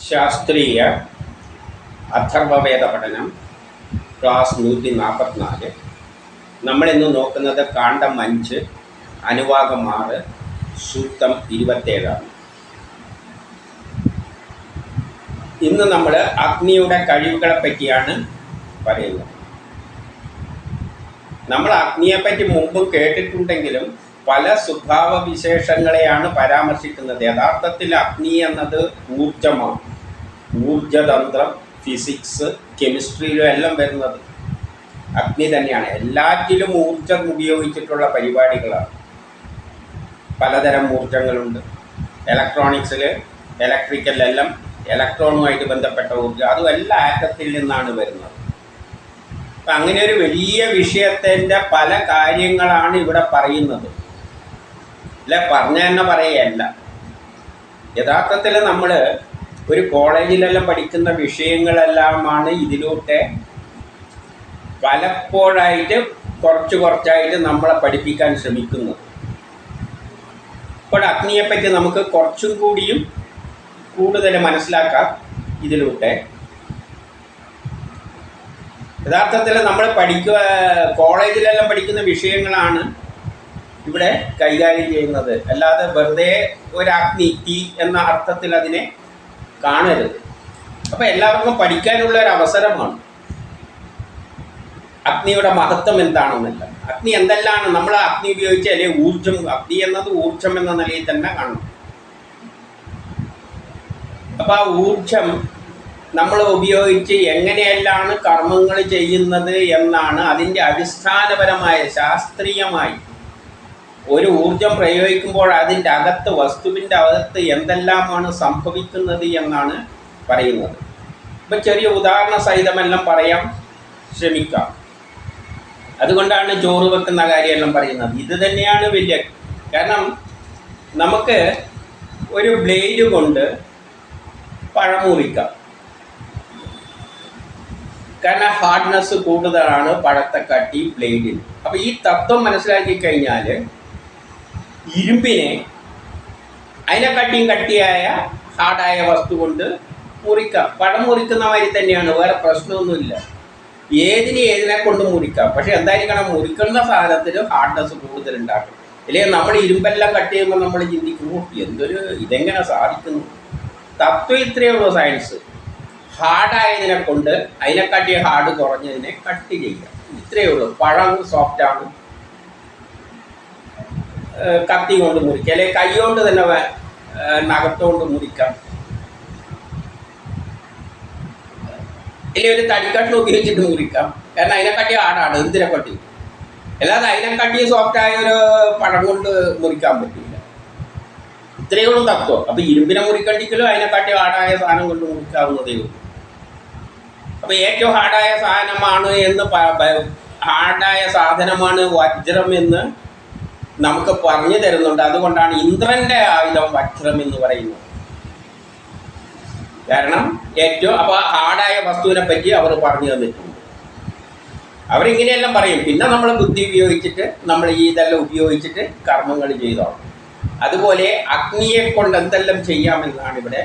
ശാസ്ത്രീയ അഥർവവേദ പഠനം ക്ലാസ് 144. നമ്മളിന്ന് നോക്കുന്നത് കാണ്ഡം 5 അനുവാകം 6 സൂക്തം 27. ഇന്ന് നമ്മൾ അഗ്നിയുടെ കഴിവുകളെ പറ്റിയാണ് പറയുന്നത്. നമ്മൾ അഗ്നിയെപ്പറ്റി മുമ്പ് കേട്ടിട്ടുണ്ടെങ്കിലും പല സ്വഭാവ വിശേഷങ്ങളെയാണ് പരാമർശിക്കുന്നത്. യഥാർത്ഥത്തിൽ അഗ്നി എന്നത് ഊർജമാണ്. ഊർജതന്ത്രം, ഫിസിക്സ്, കെമിസ്ട്രിയിലും എല്ലാം വരുന്നത് അഗ്നി തന്നെയാണ്. എല്ലാറ്റിലും ഊർജം ഉപയോഗിച്ചിട്ടുള്ള പരിപാടികളാണ്. പലതരം ഊർജങ്ങളുണ്ട്. ഇലക്ട്രോണിക്സിൽ, ഇലക്ട്രിക്കലിലെല്ലാം ഇലക്ട്രോണുമായിട്ട് ബന്ധപ്പെട്ട ഊർജം, അതും എല്ലാ ആറ്റത്തിൽ നിന്നാണ് വരുന്നത്. അപ്പം അങ്ങനെ ഒരു വലിയ വിഷയത്തിൻ്റെ പല കാര്യങ്ങളാണ് ഇവിടെ പറയുന്നത്. അല്ല, പറഞ്ഞ തന്നെ പറയുകയല്ല. യഥാർത്ഥത്തിൽ നമ്മൾ ഒരു കോളേജിലെല്ലാം പഠിക്കുന്ന വിഷയങ്ങളെല്ലാമാണ് ഇതിലൂടെ പലപ്പോഴായിട്ട് കുറച്ചായിട്ട് നമ്മളെ പഠിപ്പിക്കാൻ ശ്രമിക്കുന്നത്. ഇപ്പോൾ അഗ്നിയെപ്പറ്റി നമുക്ക് കുറച്ചും കൂടിയും കൂടുതൽ മനസ്സിലാക്കാം ഇതിലൂടെ. യഥാർത്ഥത്തിൽ നമ്മൾ കോളേജിലെല്ലാം പഠിക്കുന്ന വിഷയങ്ങളാണ് ഇവിടെ കൈകാര്യം ചെയ്യുന്നത്. അല്ലാതെ വെറുതെ ഒരു അഗ്നി, തീ എന്ന അർത്ഥത്തിൽ അതിനെ കാണരുത്. അപ്പോൾ എല്ലാവർക്കും പഠിക്കാനുള്ള ഒരു അവസരമാണ് അഗ്നിയുടെ മഹത്വം എന്താണെന്നല്ല. അഗ്നി എന്തെല്ലാണ് നമ്മൾ അഗ്നി ഉപയോഗിച്ച്, അല്ലെങ്കിൽ ഊർജം, അഗ്നി എന്നത് ഊർജം എന്ന നിലയിൽ തന്നെ കാണണം. അപ്പോൾ ആ ഊർജം നമ്മൾ ഉപയോഗിച്ച് എങ്ങനെയെല്ലാണ് കർമ്മങ്ങൾ ചെയ്യുന്നത് എന്നാണ് അതിൻ്റെ അടിസ്ഥാനപരമായ ശാസ്ത്രീയമായി. ഒരു ഊർജം പ്രയോഗിക്കുമ്പോൾ അതിൻ്റെ അകത്ത്, വസ്തുവിൻ്റെ അകത്ത് എന്തെല്ലാമാണ് സംഭവിക്കുന്നത് എന്നാണ് പറയുന്നത്. ഇപ്പം ചെറിയ ഉദാഹരണ സഹിതമെല്ലാം പറയാൻ ശ്രമിക്കാം. അതുകൊണ്ടാണ് ചോറ് വെക്കുന്ന കാര്യമെല്ലാം പറയുന്നത്. ഇത് തന്നെയാണ് വലിയ കാരണം. നമുക്ക് ഒരു ബ്ലേഡ് കൊണ്ട് പഴം മുറിക്കാം. കാരണം ഹാർഡ്നെസ് കൂടുതലാണ് പഴത്തെക്കാട്ടി ബ്ലേഡിന്. അപ്പോൾ ഈ തത്വം മനസ്സിലാക്കി കഴിഞ്ഞാൽ ഇരുമ്പിനെ അതിനെക്കാട്ടിയും കട്ടിയായ ഹാർഡായ വസ്തു കൊണ്ട് മുറിക്കാം. പഴം മുറിക്കുന്ന മാതിരി തന്നെയാണ്, വേറെ പ്രശ്നമൊന്നുമില്ല. ഏതിനെ കൊണ്ട് മുറിക്കാം. പക്ഷെ എന്തായിരിക്കണം, മുറിക്കുന്ന സാധനത്തിന് ഹാർഡ്നെസ് കൂടുതലുണ്ടാക്കും. അല്ലെങ്കിൽ നമ്മൾ ഇരുമ്പെല്ലാം കട്ട് ചെയ്യുമ്പോൾ നമ്മൾ ചിന്തിക്കുമ്പോൾ ഇതെങ്ങനെ സാധിക്കുന്നു. തത്വം ഇത്രയേ ഉള്ളൂ സയൻസ്. ഹാർഡായതിനെ കൊണ്ട് അതിനെക്കാട്ടി ഹാർഡ് കുറഞ്ഞതിനെ കട്ട് ചെയ്യാം, ഇത്രയേ ഉള്ളൂ. പഴം സോഫ്റ്റാണ്, കത്തി കൊണ്ട് മുറിക്കാം, അല്ലെങ്കിൽ കൈ കൊണ്ട് തന്നെ നഖത്തുകൊണ്ട് മുറിക്കാം, അല്ലെങ്കിൽ ഒരു തടിക്കട്ടിൽ ഉപയോഗിച്ചിട്ട് മുറിക്കാം. കാരണം അതിനെക്കാട്ടി ഹാർഡാണ് എന്തിനെക്കാട്ടി. അല്ലാതെ അതിനെക്കാട്ടി സോഫ്റ്റായ ഒരു പഴം കൊണ്ട് മുറിക്കാൻ പറ്റില്ല. ഇത്രയേ ഉള്ളൂ തത്വം. അപ്പോൾ ഇരുമ്പിനെ മുറിക്കണ്ടിക്കലും അതിനെക്കാട്ടി ഹാർഡായ സാധനം കൊണ്ട് മുറിക്കാവുന്നതേ ഉള്ളൂ. അപ്പോൾ ഏറ്റവും ഹാർഡായ സാധനമാണ് വജ്രം എന്ന് നമുക്ക് പറഞ്ഞു തരുന്നുണ്ട്. അതുകൊണ്ടാണ് ഇന്ദ്രൻ്റെ ആയുധം വജ്രം എന്ന് പറയുന്നത്. കാരണം അപ്പോൾ ഹാർഡായ വസ്തുവിനെ പറ്റി അവർ പറഞ്ഞു തന്നിട്ടുണ്ട്. അവരിങ്ങനെയെല്ലാം പറയും. പിന്നെ നമ്മൾ ബുദ്ധി ഉപയോഗിച്ചിട്ട് നമ്മൾ ഇതെല്ലാം ഉപയോഗിച്ചിട്ട് കർമ്മങ്ങൾ ചെയ്തോളാം. അതുപോലെ അഗ്നിയെ കൊണ്ട് എന്തെല്ലാം ചെയ്യാമെന്നാണ് ഇവിടെ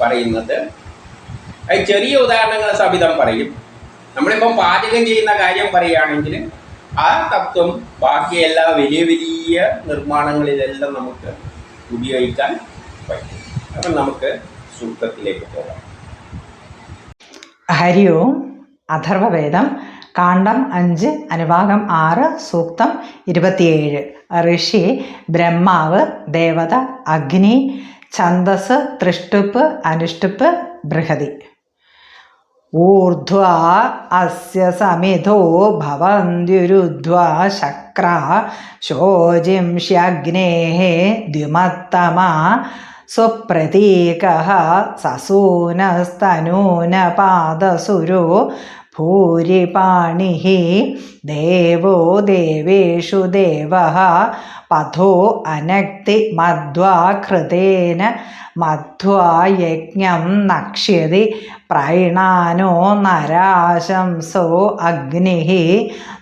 പറയുന്നത്. അത് ചെറിയ ഉദാഹരണങ്ങൾ സഹിതം പറയും. നമ്മളിപ്പം പാചകം ചെയ്യുന്ന കാര്യം പറയുകയാണെങ്കിൽ ആ തത്വം ബാക്കി എല്ലാ വലിയ വലിയ നിർമ്മാണങ്ങളിലെല്ലാം നമുക്ക് ഉപയോഗിക്കാൻ പറ്റും. അപ്പം നമുക്ക് സൂക്തത്തിലേക്ക് പോകാം. ഹരി ഓം. അഥർവവേദം കാണ്ഡം 5 അനുവാകം 6 സൂക്തം 27. ഋഷി, ബ്രഹ്മാവ്, ദേവത, അഗ്നി, ഛന്ദസ്, തൃഷ്ടുപ്പ്, അനുഷ്ടുപ്പ്, ബൃഹതി. ഊർധ്വാ അസ്യ സമിധോ ഭവന്ത്യുരുധ്വാ ശക്ര ശോചിംഷ്യഗ്നേഃ ദ്യുമത്തമാ സ്വപ്രതീകഃ സസൂനസ്തനൂനപാദസുരോ ഭൂരിപാണിഃ ദേവോ ദേവേഷു ദേവഃ പഥോ അനക്തി മധ്വാ കൃതേന മധ്വാ യജ്ഞം നക്ഷ്യതി പ്രൈണാനോ നരാശംസോ അഗ്നിഃ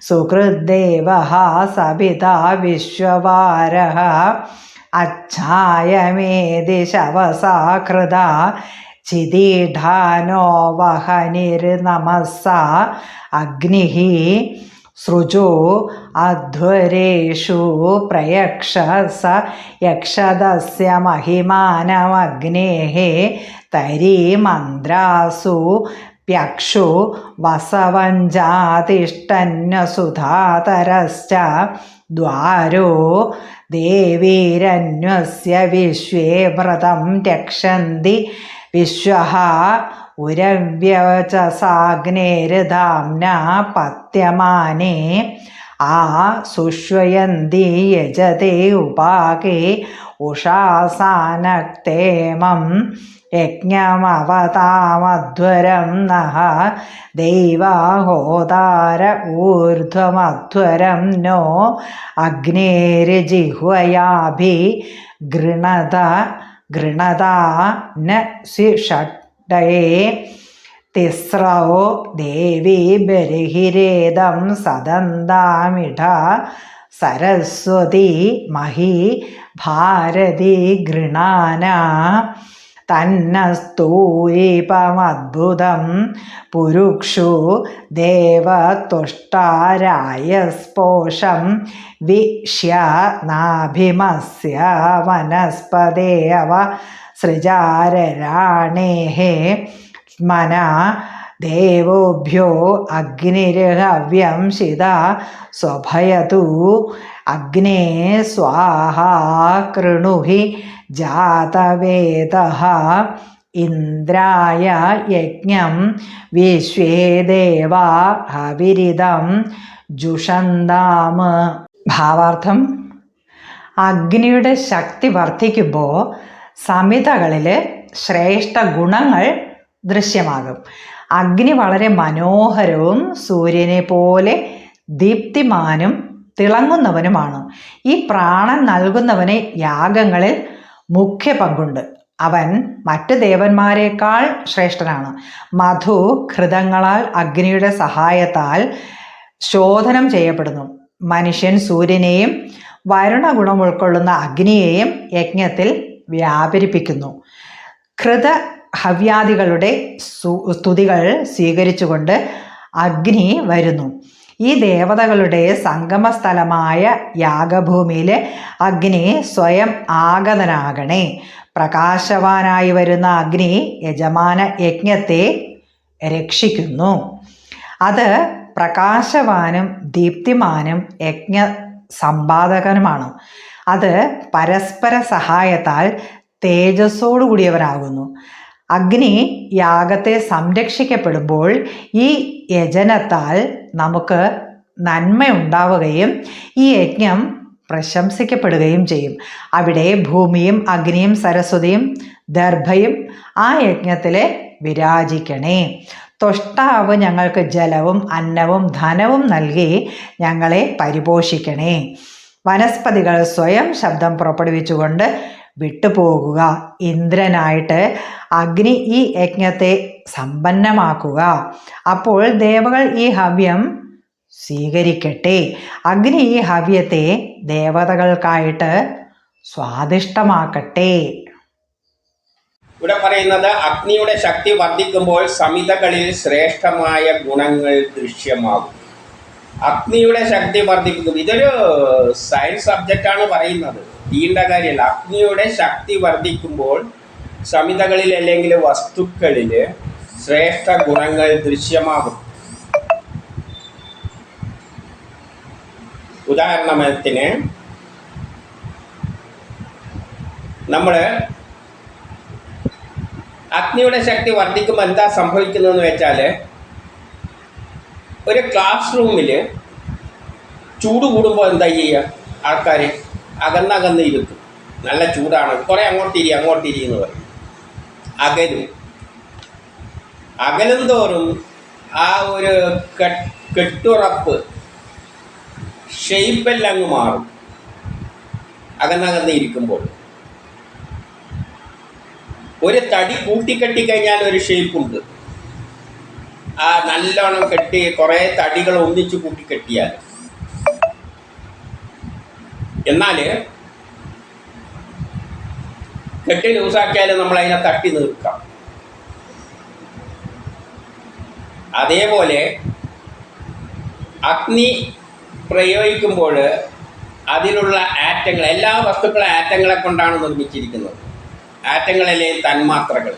സുഹൃദ്ദേവഃ സവിതാ വിശ്വവാരഃ അച്ഛായമേതി ശവസാ കൃത ചിതീഢാനോ വഹനിർനമസ അഗ്നിഃ സൃജോ അധ്വരേഷു പ്രയക്ഷസ യക്ഷദസ്യ മഹിമാനമഗ്നേഃ തരീമന്ത്രാസു പ്യക്ഷു വസവഞ്ചാതിഷ്ഠന്വസുധാതരശ്ച ദ്വാരോ ദേവീരന്വസ്യ വിശ്വേ വ്രതം രക്ഷന്തി വിശ്വഃ ഉരവ്യവചസാഗ്നേർധാംനാ പത്യമാനേ ആ സുഷ്വയന്തി യജതേ ഉപാകേ ഉഷാസാനക്തേമം യജ്ഞമവതാമധ്വരം നഃ ദൈവാഹോതാര ഊർധ്വമധ്വരം നോ അഗ്നേർജിഹ്വയാഭി ഗൃണതാ ന സിഷഡ്ഡയേ തിസ്രോ ദേവീ ബർഹിരേദം സദന്താമിഢ സരസ്വതി മഹി ഭാരതി ഗൃണാന തന്നസ്തൂരീപമദ്ഭുതം പുരുക്ഷു ദേവതുഷ്ടാരായ സ്പോഷം വിശ്യ നാഭിമസ്യ വനസ്പതേവ സൃജാരരാണേഃ മന ദേവോഭ്യോ അഗ്നിർഹവ്യം ശിത സ്വഭയതു അഗ്നേ സ്വാഹാ കൃണുഹി ജാതവേദഃ ഇന്ദ്രായ യജ്ഞം വിശ്വേ ദേവാ ഹവിരിദം ജുഷന്താം. ഭാവാർത്ഥം: അഗ്നിയുടെ ശക്തി വർദ്ധിക്കുമ്പോൾ സമിതകളിൽ ശ്രേഷ്ഠ ഗുണങ്ങൾ ദൃശ്യമാകും. അഗ്നി വളരെ മനോഹരവും സൂര്യനെ പോലെ ദീപ്തിമാനും തിളങ്ങുന്നവനുമാണ്. ഈ പ്രാണൻ നൽകുന്നവന് യാഗങ്ങളിൽ മുഖ്യ പങ്കുണ്ട്. അവൻ മറ്റ് ദേവന്മാരെക്കാൾ ശ്രേഷ്ഠനാണ്. മധു ഘൃതങ്ങളാൽ അഗ്നിയുടെ സഹായത്താൽ ശോധനം ചെയ്യപ്പെടുന്നു. മനുഷ്യൻ സൂര്യനെയും വരുണഗുണം ഉൾക്കൊള്ളുന്ന അഗ്നിയെയും യജ്ഞത്തിൽ വ്യാപരിപ്പിക്കുന്നു. ഘൃത ഹവ്യാദികളുടെ സ്തുതികൾ സ്വീകരിച്ചുകൊണ്ട് അഗ്നി വരുന്നു. ഈ ദേവതകളുടെ സംഗമസ്ഥലമായ യാഗഭൂമിയിൽ അഗ്നി സ്വയം ആഗതനാകണേ. പ്രകാശവാനായി വരുന്ന അഗ്നി യജമാന യജ്ഞത്തെ രക്ഷിക്കുന്നു. അത് പ്രകാശവാനും ദീപ്തിമാനും യജ്ഞ സമ്പാദകനുമാണ്. അത് പരസ്പര സഹായത്താൽ തേജസ്സോടുകൂടിയവനാകുന്നു. അഗ്നി യാഗത്തെ സംരക്ഷിക്കപ്പെടുമ്പോൾ ഈ യജനത്താൽ നമുക്ക് നന്മയുണ്ടാവുകയും ഈ യജ്ഞം പ്രശംസിക്കപ്പെടുകയും ചെയ്യും. അവിടെ ഭൂമിയും അഗ്നിയും സരസ്വതിയും ദർഭയും ആ യജ്ഞത്തിൽ വിരാജിക്കണേ. ത്വഷ്ടാവ് ഞങ്ങൾക്ക് ജലവും അന്നവും ധനവും നൽകി ഞങ്ങളെ പരിപോഷിക്കണേ. വനസ്പതികൾ സ്വയം ശബ്ദം പുറപ്പെടുവിച്ചുകൊണ്ട് വിട്ടുപോകുക. ഇന്ദ്രനായിട്ട് അഗ്നി ഈ യജ്ഞത്തെ സമ്പന്നമാക്കുക. അപ്പോൾ ദേവകൾ ഈ ഹവ്യം സ്വീകരിക്കട്ടെ. അഗ്നി ഈ ഹവ്യത്തെ ദേവതകൾക്കായിട്ട് സ്വാദിഷ്ടമാക്കട്ടെ. ഇവിടെ പറയുന്നത് അഗ്നിയുടെ ശക്തി വർദ്ധിക്കുമ്പോൾ സമിതകളിൽ ശ്രേഷ്ഠമായ ഗുണങ്ങൾ ദൃശ്യമാകും. അഗ്നിയുടെ ശക്തി വർദ്ധിപ്പിക്കും. ഇതൊരു സയൻസ് സബ്ജക്റ്റാണ് പറയുന്നത്, തീണ്ട കാര്യമല്ല. അഗ്നിയുടെ ശക്തി വർദ്ധിക്കുമ്പോൾ സമിതകളിൽ അല്ലെങ്കിൽ വസ്തുക്കളിൽ ശ്രേഷ്ഠ ഗുണങ്ങൾ ദൃശ്യമാകും. ഉദാഹരണത്തിന് നമ്മൾ അഗ്നിയുടെ ശക്തി വർദ്ധിക്കുമ്പോൾ എന്താ സംഭവിക്കുന്നതെന്ന് വെച്ചാൽ, ഒരു ക്ലാസ് റൂമിൽ ചൂട് കൂടുമ്പോൾ എന്താ ചെയ്യുക? ആൾക്കാർ അകന്നകന്ന് ഇരുത്തും. നല്ല ചൂടാണ്, കുറേ അങ്ങോട്ടിരി എന്ന് പറയും. അകലും തോറും ആ ഒരു കെട്ടുറപ്പ് ഷെയ്പ്പെല്ലാം അങ്ങ് മാറും. അകന്നകന്ന് ഇരിക്കുമ്പോൾ ഒരു തടി കൂട്ടിക്കെട്ടിക്കഴിഞ്ഞാൽ ഒരു ഷേപ്പുണ്ട്. ആ നല്ലോണം കെട്ടി കുറേ തടികൾ ഒന്നിച്ച് കൂട്ടിക്കെട്ടിയാൽ. എന്നാൽ കെട്ടി ലൂസാക്കിയാൽ നമ്മൾ അതിനെ തട്ടി നിർക്കാം. അതേപോലെ അഗ്നി പ്രയോഗിക്കുമ്പോൾ അതിലുള്ള ആറ്റങ്ങൾ, എല്ലാ വസ്തുക്കളും ആറ്റങ്ങളെ കൊണ്ടാണ് നിർമ്മിച്ചിരിക്കുന്നത്. ആറ്റങ്ങളിലെ തന്മാത്രകൾ,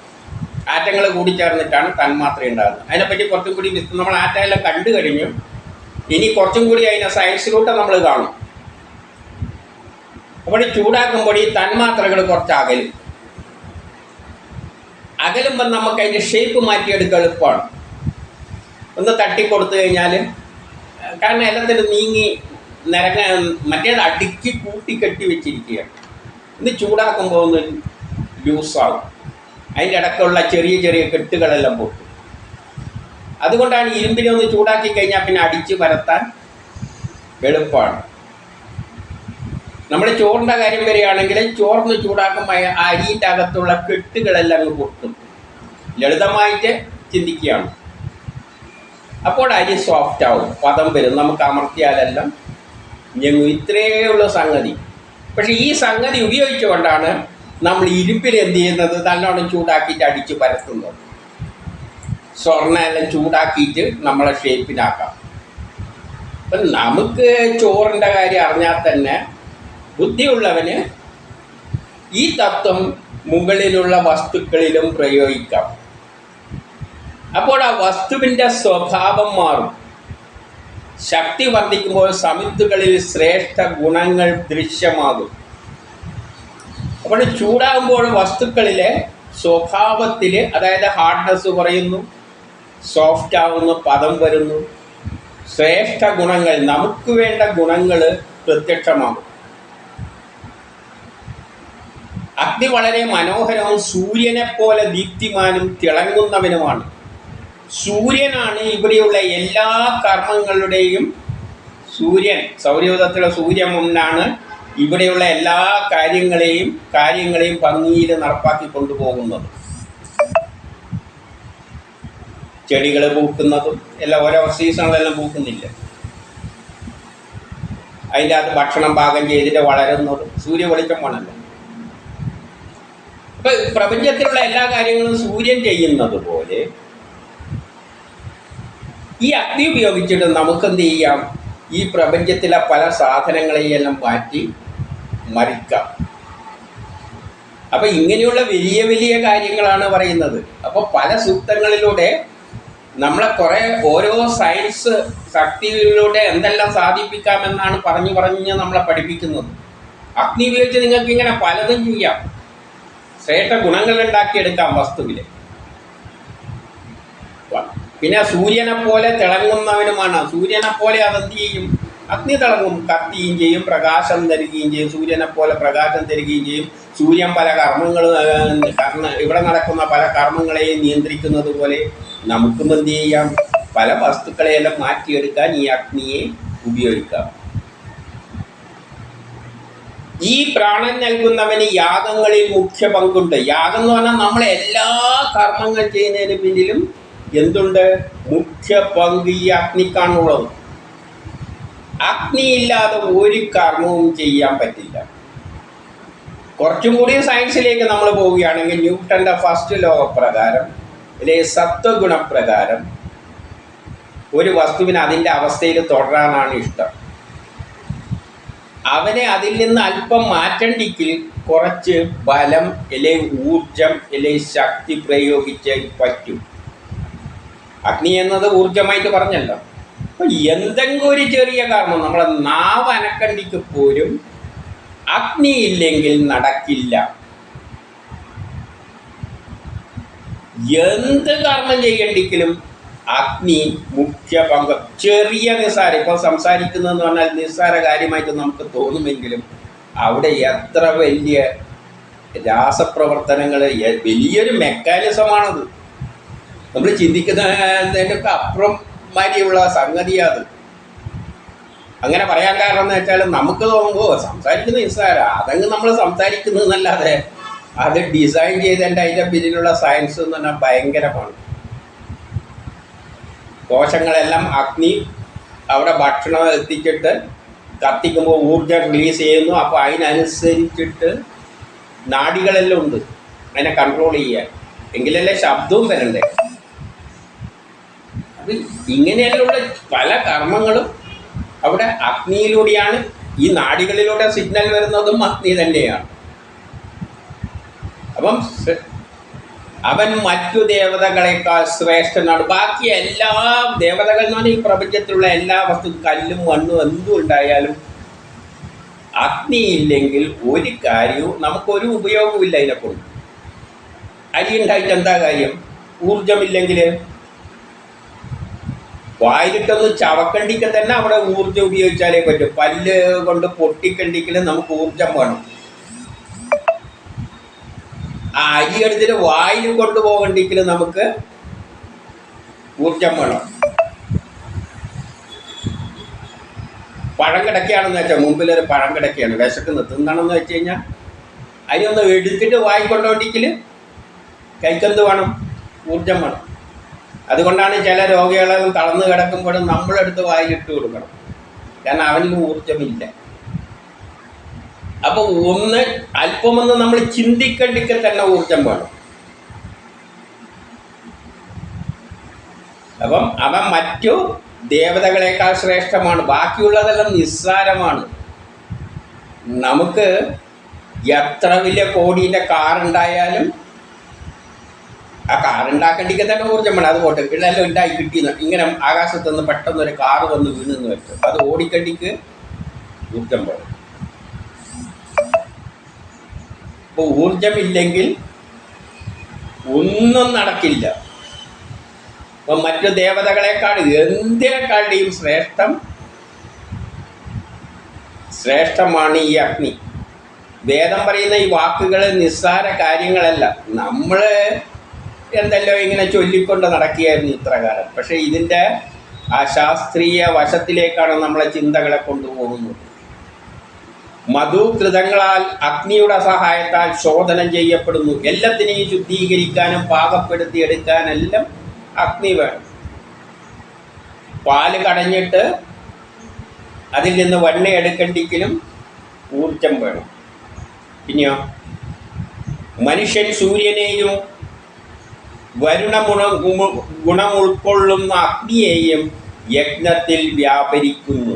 ആറ്റങ്ങൾ കൂടിച്ചേർന്നിട്ടാണ് തന്മാത്ര ഉണ്ടാകുന്നത്. അതിനെപ്പറ്റി കുറച്ചും കൂടി നമ്മൾ ആറ്റമെല്ലാം കണ്ടു കഴിഞ്ഞു. ഇനി കുറച്ചും കൂടി അതിനെ സയൻസിലൂടെ നമ്മൾ കാണും. അപ്പോൾ ചൂടാക്കുമ്പോൾ ഈ തന്മാത്രകൾ കുറച്ച് അകലുമ്പോൾ നമുക്ക് അതിൻ്റെ ഷേപ്പ് മാറ്റിയെടുക്കുക എളുപ്പമാണ്. ഒന്ന് തട്ടിക്കൊടുത്തു കഴിഞ്ഞാൽ, കാരണം എല്ലാത്തിനും നീങ്ങി മറ്റേത് അടുക്കി കൂട്ടിക്കെട്ടി വെച്ചിരിക്കുകയാണ്. ഇത് ചൂടാക്കുമ്പോൾ ഒന്ന് ലൂസാകും, അതിൻ്റെ ഇടയ്ക്കുള്ള ചെറിയ ചെറിയ കെട്ടുകളെല്ലാം പൊട്ടും. അതുകൊണ്ടാണ് ഇരുമ്പിനെ ഒന്ന് ചൂടാക്കി കഴിഞ്ഞാൽ പിന്നെ അടിച്ച് പരത്താൻ എളുപ്പമാണ്. നമ്മൾ ചോറിൻ്റെ കാര്യം വരികയാണെങ്കിൽ ചോറിന് ചൂടാക്കുമ്പോൾ ആ അരിൻ്റെ അകത്തുള്ള കെട്ടുകളെല്ലാം അങ്ങ് പൊട്ടും. ലളിതമായിട്ട് ചിന്തിക്കുകയാണ്. അപ്പോൾ അരി സോഫ്റ്റ് ആവും, പദം വരും, നമുക്ക് അമർത്തിയാലെല്ലാം ഞങ്ങൾ ഇത്രയേ ഉള്ള സംഗതി. പക്ഷെ ഈ സംഗതി ഉപയോഗിച്ചുകൊണ്ടാണ് നമ്മൾ ഇരുമ്പിൽ എന്ത് ചെയ്യുന്നത്, നല്ലോണം ചൂടാക്കിയിട്ട് അടിച്ച് പരത്തുന്നത്. സ്വർണ്ണ എല്ലാം ചൂടാക്കിയിട്ട് നമ്മളെ ഷേപ്പിനാക്കാം. അപ്പം നമുക്ക് ചോറിൻ്റെ കാര്യം അറിഞ്ഞാൽ തന്നെ ബുദ്ധിയുള്ളവന് ഈ തത്വം മുകളിലുള്ള വസ്തുക്കളിലും പ്രയോഗിക്കാം. അപ്പോൾ ആ വസ്തുവിൻ്റെ സ്വഭാവം മാറും. ശക്തി വർദ്ധിക്കുമ്പോൾ സമിത്തുകളിൽ ശ്രേഷ്ഠ ഗുണങ്ങൾ ദൃശ്യമാകും. അപ്പോൾ ചൂടാകുമ്പോൾ വസ്തുക്കളിലെ സ്വഭാവത്തിൽ, അതായത് ഹാർഡ്നെസ് കുറയുന്നു, സോഫ്റ്റ് ആവുന്നു, പദം വരുന്നു, ശ്രേഷ്ഠ ഗുണങ്ങൾ, നമുക്ക് വേണ്ട ഗുണങ്ങൾ പ്രത്യക്ഷമാകും. അഗ്നി വളരെ മനോഹരവും സൂര്യനെ പോലെ ദീപ്തിമാനും തിളങ്ങുന്നവനുമാണ്. സൂര്യനാണ് ഇവിടെയുള്ള എല്ലാ കർമ്മങ്ങളുടെയും സൂര്യൻ, സൗരയൂഥത്തിലെ സൂര്യനാണ് ഇവിടെയുള്ള എല്ലാ കാര്യങ്ങളെയും ഭംഗിയിൽ നടപ്പാക്കി കൊണ്ടുപോകുന്നത്. ചെടികൾ പൂക്കുന്നതും എല്ലാം ഓരോ സീസണിലെല്ലാം പൂക്കുന്നില്ല. അതിൻ്റെ അകത്ത് ഭക്ഷണം പാകം ചെയ്തിട്ട് വളരുന്നതും സൂര്യ വെളിച്ചം വേണമല്ലോ. ഇപ്പം പ്രപഞ്ചത്തിലുള്ള എല്ലാ കാര്യങ്ങളും സൂര്യൻ ചെയ്യുന്നത് പോലെ ഈ അഗ്നി ഉപയോഗിച്ചിട്ട് നമുക്കെന്ത് ചെയ്യാം, ഈ പ്രപഞ്ചത്തിലെ പല സാധനങ്ങളെയെല്ലാം മാറ്റി മറിക്കാം. അപ്പം ഇങ്ങനെയുള്ള വലിയ വലിയ കാര്യങ്ങളാണ് പറയുന്നത്. അപ്പോൾ പല സൂക്തങ്ങളിലൂടെ നമ്മളെ കുറേ ഓരോ സയൻസ് ശക്തികളിലൂടെ എന്തെല്ലാം സാധിപ്പിക്കാമെന്നാണ് പറഞ്ഞ് നമ്മളെ പഠിപ്പിക്കുന്നത്. അഗ്നി ഉപയോഗിച്ച് നിങ്ങൾക്ക് ഇങ്ങനെ പലതും ചെയ്യാം, ശ്രേഷ്ഠ ഗുണങ്ങൾ ഉണ്ടാക്കിയെടുക്കാം വസ്തുവിൽ. പിന്നെ സൂര്യനെ പോലെ തിളങ്ങുന്നവനുമാണ്. സൂര്യനെ പോലെ അതെന്ത് ചെയ്യും, അഗ്നി തിളങ്ങും, കത്തുകയും ചെയ്യും, പ്രകാശം തരികയും ചെയ്യും. സൂര്യനെ പോലെ പ്രകാശം തരികയും ചെയ്യും. സൂര്യൻ പല ഇവിടെ നടക്കുന്ന പല കർമ്മങ്ങളെയും നിയന്ത്രിക്കുന്നത് പോലെ നമുക്കും എന്ത് ചെയ്യാം, പല വസ്തുക്കളെയെല്ലാം മാറ്റിയെടുക്കാൻ ഈ അഗ്നിയെ ഉപയോഗിക്കാം. ഈ പ്രാണൻ നൽകുന്നവന് യാഗങ്ങളിൽ മുഖ്യ പങ്കുണ്ട്. യാഗം എന്ന് പറഞ്ഞാൽ നമ്മളെ എല്ലാ കർമ്മങ്ങൾ ചെയ്യുന്നതിന് പിന്നിലും എന്തുണ്ട്, മുഖ്യ പങ്ക് ഈ അഗ്നിക്കാണുള്ളത്. അഗ്നിയില്ലാതെ ഒരു കർമ്മവും ചെയ്യാൻ പറ്റില്ല. കുറച്ചും കൂടി സയൻസിലേക്ക് നമ്മൾ പോവുകയാണെങ്കിൽ ന്യൂട്ടൻ്റെ ഫസ്റ്റ് ലോ പ്രകാരം, അല്ലെങ്കിൽ സത്വഗുണപ്രകാരം ഒരു വസ്തുവിന് അതിൻ്റെ അവസ്ഥയിൽ തുടരാനാണ് ഇഷ്ടം. അവനെ അതിൽ നിന്ന് അല്പം മാറ്റണ്ടെങ്കിൽ കുറച്ച് ബലം അല്ലെങ്കിൽ ഊർജം അല്ലെങ്കിൽ ശക്തി പ്രയോഗിച്ചേ പറ്റും. അഗ്നി എന്നത് ഊർജമായിട്ട് പറഞ്ഞല്ലോ. അപ്പം എന്തെങ്കിലും ഒരു ചെറിയ കാരണം, നമ്മളെ നാവ് അനക്കണ്ടിക്ക് പോലും അഗ്നി ഇല്ലെങ്കിൽ നടക്കില്ല. എന്ത് കർമ്മം ചെയ്യണ്ടെങ്കിലും അഗ്നി മുഖ്യ പങ്ക്. ചെറിയ നിസ്സാരം, ഇപ്പോൾ സംസാരിക്കുന്നതെന്ന് പറഞ്ഞാൽ നിസ്സാര കാര്യമായിട്ട് നമുക്ക് തോന്നുമെങ്കിലും അവിടെ എത്ര വലിയ രാസപ്രവർത്തനങ്ങൾ, വലിയൊരു മെക്കാനിസമാണത്. നമ്മൾ ചിന്തിക്കുന്നതിൻ്റെയൊക്കെ അപ്പുറം മാതിരിയുള്ള സംഗതിയാണ്. അങ്ങനെ പറയാൻ കാരണം എന്ന് വെച്ചാൽ നമുക്ക് തോന്നുമ്പോൾ സംസാരിക്കുന്ന നിസ്സാര, അതങ്ങ് നമ്മൾ സംസാരിക്കുന്നതെന്നല്ലാതെ അത് ഡിസൈൻ ചെയ്തതിൻ്റെ അതിൻ്റെ പിന്നിലുള്ള സയൻസ് എന്ന് പറഞ്ഞാൽ ഭയങ്കരമാണ്. കോശങ്ങളെല്ലാം അഗ്നി അവിടെ ഭക്ഷണം എത്തിച്ചിട്ട് കത്തിക്കുമ്പോൾ ഊർജം റിലീസ് ചെയ്യുന്നു. അപ്പോൾ അതിനനുസരിച്ചിട്ട് നാഡികളെല്ലാം ഉണ്ട് അതിനെ കൺട്രോൾ ചെയ്യാൻ, എങ്കിലല്ലേ ശബ്ദവും വരണ്ടേ. ഇങ്ങനെയുള്ള പല കർമ്മങ്ങളും അവിടെ അഗ്നിയിലൂടെയാണ്. ഈ നാഡികളിലൂടെ സിഗ്നൽ വരുന്നതും അഗ്നി തന്നെയാണ്. അപ്പം അവൻ മറ്റു ദേവതകളെക്കാൾ ശ്രേഷ്ഠനാണ്. ബാക്കി എല്ലാ ദേവതകൾ എന്ന് പറഞ്ഞാൽ ഈ പ്രപഞ്ചത്തിലുള്ള എല്ലാ വസ്തു, കല്ലും മണ്ണും എന്തും ഉണ്ടായാലും അഗ്നി ഇല്ലെങ്കിൽ ഒരു കാര്യവും നമുക്കൊരു ഉപയോഗമില്ല. അതിനെക്കൊണ്ട് അരി ഉണ്ടായിട്ട് എന്താ കാര്യം? ഊർജമില്ലെങ്കിൽ വായിലിട്ടൊന്ന് ചവക്കണ്ടിക്ക് തന്നെ അവിടെ ഊർജം ഉപയോഗിച്ചാലേ പറ്റും. പല്ല് കൊണ്ട് പൊട്ടിക്കണ്ടിക്കൽ നമുക്ക് ഊർജം വേണം. ആ അരി എടുത്തിട്ട് വായിൽ കൊണ്ടുപോകണ്ടെങ്കിൽ നമുക്ക് ഊർജം വേണം. പഴം കിടക്കുകയാണെന്ന് വെച്ചാൽ, മുമ്പിലൊരു പഴം കിടക്കുകയാണ്, വിശക്കുന്നത്, തിന്നണമെന്ന് വെച്ച് കഴിഞ്ഞാൽ അതിനൊന്ന് എടുത്തിട്ട് വായി കൊണ്ടുപോകണ്ടെങ്കിൽ കൈക്കെന്ത് വേണം? ഊർജം വേണം. അതുകൊണ്ടാണ് ചില രോഗികളെല്ലാം തളർന്നു കിടക്കുമ്പോഴും നമ്മളെടുത്ത് വായിലിട്ട് കൊടുക്കണം. കാരണം അവനിൽ ഊർജമില്ല. അപ്പോൾ ഒന്ന് അല്പമൊന്ന് നമ്മൾ ചിന്തിക്കണ്ടിക്ക് തന്നെ ഊർജം വേണം. അപ്പം അവൻ മറ്റു ദേവതകളെക്കാൾ ശ്രേഷ്ഠമാണ്. ബാക്കിയുള്ളതെല്ലാം നിസ്സാരമാണ്. നമുക്ക് എത്ര വലിയ കോടീൻ്റെ കാറുണ്ടായാലും ആ കാറുണ്ടാക്കേണ്ടിക്ക് തന്നെ ഊർജ്ജം വേണം. അത് പോട്ടെ, ഇതെല്ലാം ഉണ്ടായി കിട്ടിയെന്ന് ഇങ്ങനെ ആകാശത്തുനിന്ന് പെട്ടെന്നൊരു കാറ് വന്ന് വീണെന്ന് വെച്ചു, അത് ഓടിക്കണ്ടിക്ക് ഊർജ്ജം വേണം. അപ്പോൾ ഊർജമില്ലെങ്കിൽ ഒന്നും നടക്കില്ല. അപ്പം മറ്റു ദേവതകളെക്കാൾ എന്തിനേക്കാളുടെയും ശ്രേഷ്ഠമാണ് ഈ അഗ്നി. വേദം പറയുന്ന ഈ വാക്കുകൾ നിസ്സാര കാര്യങ്ങളല്ല. നമ്മൾ എന്തെല്ലോ ഇങ്ങനെ ചൊല്ലിക്കൊണ്ട് നടക്കുകയായിരുന്നു ഇത്ര കാലം. പക്ഷെ ഇതിൻ്റെ ആ ശാസ്ത്രീയ വശത്തിലേക്കാണ് നമ്മളെ ചിന്തകളെ കൊണ്ടുപോകുന്നത്. മധുകൃതങ്ങളാൽ അഗ്നിയുടെ സഹായത്താൽ ശോധനം ചെയ്യപ്പെടുന്നു. എല്ലാത്തിനെയും ശുദ്ധീകരിക്കാനും പാകപ്പെടുത്തിയെടുക്കാനെല്ലാം അഗ്നി വേണം. പാല് കടഞ്ഞിട്ട് അതിൽ നിന്ന് വെണ്ണ എടുക്കണ്ടെങ്കിലും ഊർജം വേണം. പിന്നെയോ മനുഷ്യൻ സൂര്യനെയും ഗുണം ഉൾക്കൊള്ളുന്ന അഗ്നിയെയും യജ്ഞത്തിൽ വ്യാപരിക്കുന്നു.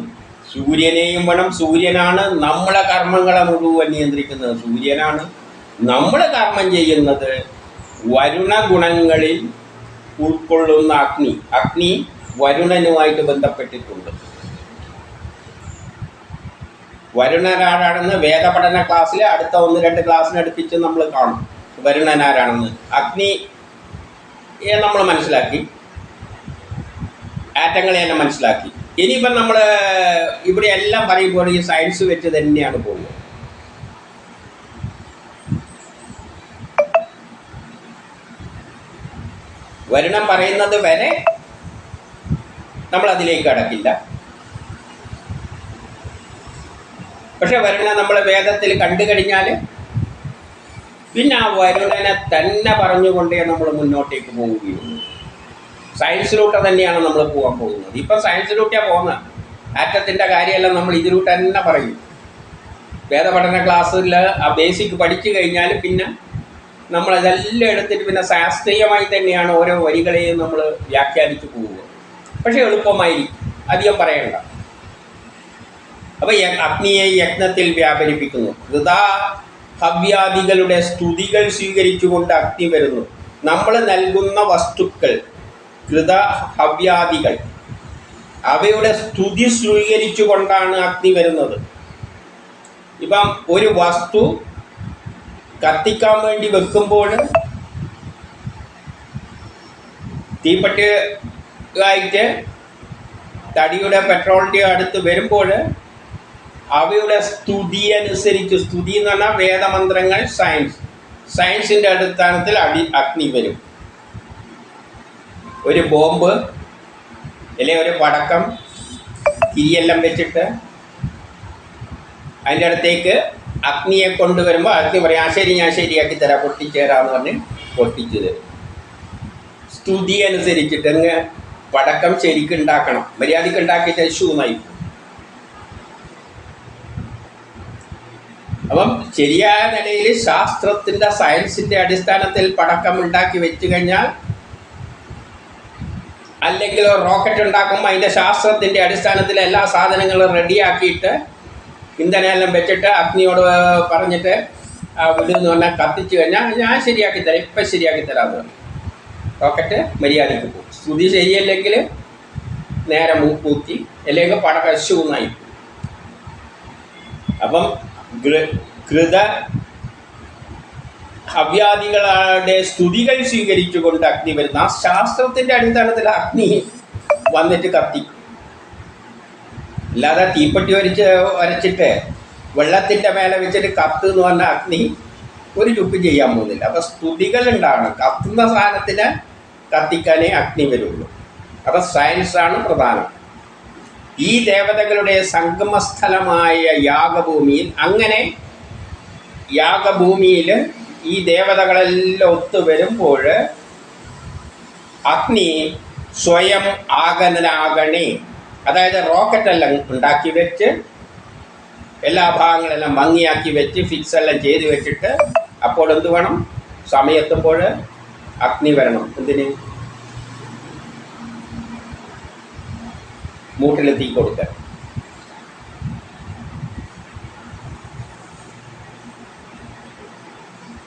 സൂര്യനെയും വേണം. സൂര്യനാണ് നമ്മളെ കർമ്മങ്ങളെ മുഴുവൻ നിയന്ത്രിക്കുന്നത്. സൂര്യനാണ് നമ്മൾ കർമ്മം ചെയ്യുന്നത്. വരുണ ഗുണങ്ങളിൽ ഉൾക്കൊള്ളുന്ന അഗ്നി വരുണനുമായിട്ട് ബന്ധപ്പെട്ടിട്ടുണ്ട്. വരുണനാരാണെന്ന് വേദപഠന ക്ലാസ്സിൽ അടുത്ത 1-2 ക്ലാസ്സിനടുപ്പിച്ച് നമ്മൾ കാണും. വരുണനാരാണെന്ന് അഗ്നിയെ നമ്മൾ മനസ്സിലാക്കി, ആറ്റങ്ങളെ തന്നെ മനസ്സിലാക്കി. ഇനിയിപ്പം നമ്മൾ ഇവിടെ എല്ലാം പറയുമ്പോൾ ഈ സയൻസ് വെച്ച് തന്നെയാണ് പോകുന്നത്. വരുണം പറയുന്നത് വരെ നമ്മളതിലേക്ക് കടക്കില്ല. പക്ഷെ വരുണ നമ്മൾ വേദത്തിൽ കണ്ടു കഴിഞ്ഞാൽ പിന്നെ ആ വരുണനെ തന്നെ പറഞ്ഞുകൊണ്ടേ നമ്മൾ മുന്നോട്ടേക്ക് പോവുകയുള്ളൂ. സയൻസിലൂടെ തന്നെയാണ് നമ്മൾ പോകാൻ പോകുന്നത്. ഇപ്പം സയൻസിലൂടെയാണ് പോകുന്നത്. ആറ്റത്തിൻ്റെ കാര്യമെല്ലാം നമ്മൾ ഇതിലൂടെ തന്നെ പറയും. വേദപഠന ക്ലാസ്സിൽ ആ ബേസിക് പഠിച്ചു കഴിഞ്ഞാൽ പിന്നെ നമ്മളതെല്ലാം എടുത്തിട്ട് പിന്നെ ശാസ്ത്രീയമായി തന്നെയാണ് ഓരോ വരികളെയും നമ്മൾ വ്യാഖ്യാനിച്ചു പോവുക. പക്ഷെ എളുപ്പമായിരിക്കും, അധികം പറയണ്ട. അപ്പോൾ അഗ്നിയെ യജ്ഞത്തിൽ വ്യാപരിപ്പിക്കുന്നു. ഹവ്യാദികളുടെ സ്തുതികൾ സ്വീകരിച്ചുകൊണ്ട് അഗ്നി വരുന്നു. നമ്മൾ നൽകുന്ന വസ്തുക്കൾ ഹവ്യാദികൾ അവയുടെ സ്തുതി സ്വീകരിച്ചുകൊണ്ടാണ് അഗ്നി വരുന്നത്. ഇപ്പം ഒരു വസ്തു കത്തിക്കാൻ വേണ്ടി വെക്കുമ്പോൾ തീപ്പെട്ടി ആയിട്ട് തടിയുടെ പെട്രോളിൻ്റെ അടുത്ത് വരുമ്പോൾ അവയുടെ സ്തുതി അനുസരിച്ച്, സ്തുതി എന്ന് പറഞ്ഞാൽ വേദമന്ത്രങ്ങൾ, സയൻസിൻ്റെ അടിസ്ഥാനത്തിൽ അഗ്നി വരും. ഒരു ബോംബ് അല്ലെങ്കിൽ ഒരു പടക്കം തിരിയെല്ലാം വെച്ചിട്ട് അതിൻ്റെ അടുത്തേക്ക് അഗ്നിയെ കൊണ്ടുവരുമ്പോൾ അഗ്നി പറയും, ആ ശരി, ഞാൻ ശരിയാക്കി തരാം, പൊട്ടിച്ചേരാന്ന് പറഞ്ഞ് പൊട്ടിച്ചു തരും. സ്തുതി അനുസരിച്ചിട്ട് അങ്ങ് പടക്കം ശരിക്കും ഉണ്ടാക്കണം. മര്യാദയ്ക്ക് ഉണ്ടാക്കിയിട്ട് ശൂന്നായി. അപ്പം ശരിയായ നിലയിൽ ശാസ്ത്രത്തിൻ്റെ സയൻസിൻ്റെ അടിസ്ഥാനത്തിൽ പടക്കം ഉണ്ടാക്കി വെച്ച് കഴിഞ്ഞാൽ അല്ലെങ്കിൽ റോക്കറ്റ് ഉണ്ടാക്കുമ്പോൾ അതിൻ്റെ ശാസ്ത്രത്തിൻ്റെ അടിസ്ഥാനത്തിൽ എല്ലാ സാധനങ്ങളും റെഡിയാക്കിയിട്ട് ഇന്ധനമെല്ലാം വെച്ചിട്ട് അഗ്നിയോട് പറഞ്ഞിട്ട് വിടുന്ന് പറഞ്ഞാൽ കത്തിച്ച് കഴിഞ്ഞാൽ ഞാൻ ശരിയാക്കി തരാം, ഇപ്പം ശരിയാക്കി തരാമെന്ന് പറഞ്ഞു. റോക്കറ്റ് മര്യാദയ്ക്ക് പോകും. ശ്രുതി ശരിയല്ലെങ്കിൽ നേരെ മൂക്കൂത്തി, അല്ലെങ്കിൽ പടകശൂന്നായി. അപ്പം കൃത ഹവ്യാദികളുടെ സ്തുതികൾ സ്വീകരിച്ചുകൊണ്ട് അഗ്നി വരുന്ന ആ ശാസ്ത്രത്തിൻ്റെ അടിസ്ഥാനത്തിൽ അഗ്നി വന്നിട്ട് കത്തിക്കും. അല്ലാതെ തീപ്പെട്ടി വരച്ചിട്ട് വെള്ളത്തിൻ്റെ മേലെ വെച്ചിട്ട് കത്ത് എന്ന് പറഞ്ഞാൽ അഗ്നി ഒരു ചുക്ക് ചെയ്യാൻ പോകുന്നില്ല. അപ്പം സ്തുതികൾ ഉണ്ടാകണം. കത്തുന്ന സാധനത്തിന് കത്തിക്കാനേ അഗ്നി വരുള്ളൂ. അപ്പം സയൻസാണ് പ്രധാനം. ഈ ദേവതകളുടെ സംഗമസ്ഥലമായ യാഗഭൂമിയിൽ, അങ്ങനെ യാഗഭൂമിയിൽ ഈ ദേവതകളെല്ലാം ഒത്തുവരുമ്പോൾ അഗ്നി സ്വയം ആഗതനാകണേ. അതായത് റോക്കറ്റെല്ലാം ഉണ്ടാക്കി വെച്ച് എല്ലാ ഭാഗങ്ങളെല്ലാം ഭംഗിയാക്കി വെച്ച് ഫിക്സ് എല്ലാം ചെയ്ത് വെച്ചിട്ട് അപ്പോൾ എന്ത് വേണം? സമയത്തുമ്പോൾ അഗ്നി വരണം. എന്തിന്? മൂട്ടിൽ തീ കൊടുക്കാൻ.